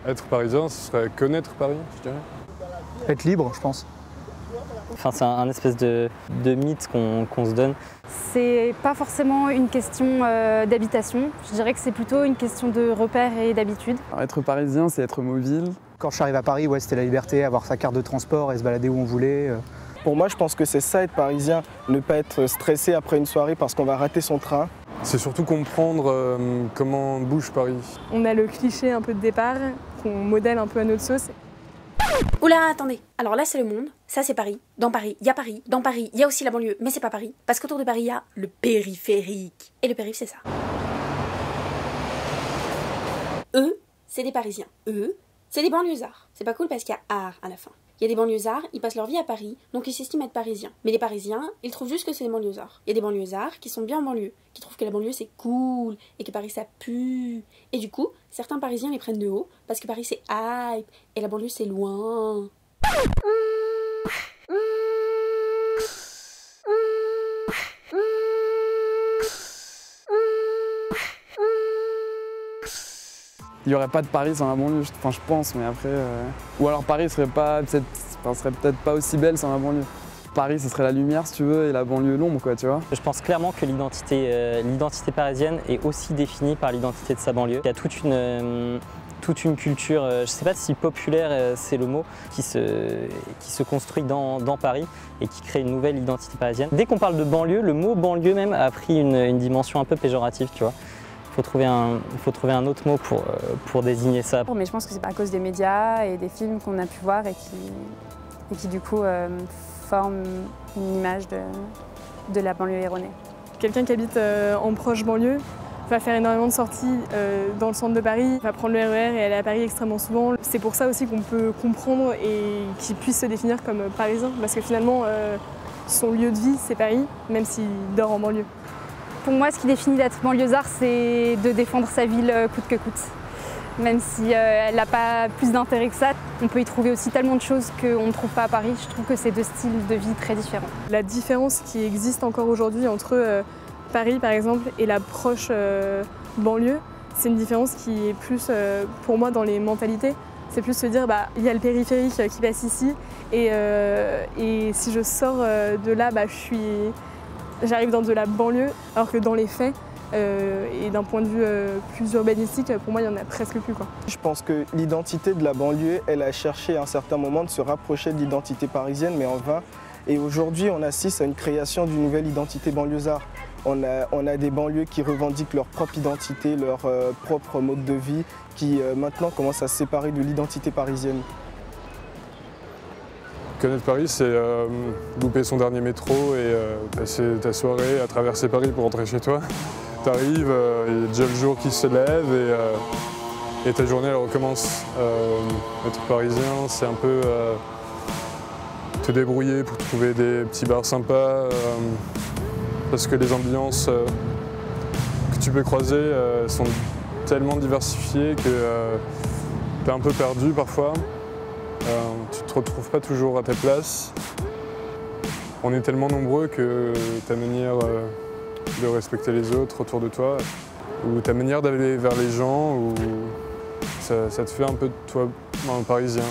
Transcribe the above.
Être parisien, ce serait connaître Paris, je dirais. Être libre, je pense. Enfin, c'est un espèce de mythe qu'on se donne. C'est pas forcément une question d'habitation, je dirais que c'est plutôt une question de repères et d'habitude. Être parisien, c'est être mobile. Quand je suis arrivé à Paris, ouais, c'était la liberté, avoir sa carte de transport et se balader où on voulait. Pour moi, je pense que c'est ça être parisien, ne pas être stressé après une soirée parce qu'on va rater son train. C'est surtout comprendre comment bouge Paris. On a le cliché un peu de départ, qu'on modèle un peu à notre sauce. Oula, attendez. Alors là, c'est le monde. Ça, c'est Paris. Dans Paris, il y a Paris. Dans Paris, il y a aussi la banlieue. Mais c'est pas Paris. Parce qu'autour de Paris, il y a le périphérique. Et le périph', c'est ça. Eux, c'est des Parisiens. Eux, c'est des banlieusards. C'est pas cool parce qu'il y a art à la fin. Il y a des banlieusards, ils passent leur vie à Paris, donc ils s'estiment être parisiens. Mais les Parisiens, ils trouvent juste que c'est des banlieusards. Il y a des banlieusards qui sont bien en banlieue, qui trouvent que la banlieue c'est cool, et que Paris ça pue. Et du coup, certains Parisiens les prennent de haut, parce que Paris c'est hype, et la banlieue c'est loin. Il n'y aurait pas de Paris sans la banlieue, enfin je pense, mais après... Ou alors Paris serait peut-être pas aussi belle sans la banlieue. Paris, ce serait la lumière, si tu veux, et la banlieue, l'ombre, quoi, tu vois. Je pense clairement que l'identité parisienne est aussi définie par l'identité de sa banlieue. Il y a toute une culture, je ne sais pas si populaire c'est le mot, qui se construit dans Paris et qui crée une nouvelle identité parisienne. Dès qu'on parle de banlieue, le mot banlieue même a pris une dimension un peu péjorative, tu vois. Il faut trouver un autre mot pour désigner ça. Mais je pense que c'est pas à cause des médias et des films qu'on a pu voir et qui du coup forment une image de la banlieue erronée. Quelqu'un qui habite en proche banlieue va faire énormément de sorties dans le centre de Paris, va prendre le RER et aller à Paris extrêmement souvent. C'est pour ça aussi qu'on peut comprendre et qu'il puisse se définir comme parisien, parce que finalement son lieu de vie c'est Paris, même s'il dort en banlieue. Pour moi, ce qui définit d'être banlieusard, c'est de défendre sa ville coûte que coûte. Même si elle n'a pas plus d'intérêt que ça, on peut y trouver aussi tellement de choses qu'on ne trouve pas à Paris. Je trouve que c'est deux styles de vie très différents. La différence qui existe encore aujourd'hui entre Paris, par exemple, et la proche banlieue, c'est une différence qui est plus, pour moi, dans les mentalités. C'est plus se dire, il y a le périphérique qui passe ici, et si je sors de là, j'arrive dans de la banlieue, alors que dans les faits, et d'un point de vue plus urbanistique, pour moi, il n'y en a presque plus, quoi. Je pense que l'identité de la banlieue, elle a cherché à un certain moment de se rapprocher de l'identité parisienne, mais en vain. Et aujourd'hui, on assiste à une création d'une nouvelle identité banlieusard. On a des banlieues qui revendiquent leur propre identité, leur propre mode de vie, qui maintenant commencent à se séparer de l'identité parisienne. Connaître Paris, c'est louper son dernier métro et passer ta soirée à traverser Paris pour rentrer chez toi. T'arrives, il y a déjà le jour qui se lève et ta journée elle recommence. Être parisien, c'est un peu te débrouiller pour trouver des petits bars sympas parce que les ambiances que tu peux croiser sont tellement diversifiées que t'es un peu perdu parfois. Tu ne te retrouves pas toujours à ta place. On est tellement nombreux que ta manière de respecter les autres autour de toi, ou ta manière d'aller vers les gens, ça te fait un peu de toi un Parisien.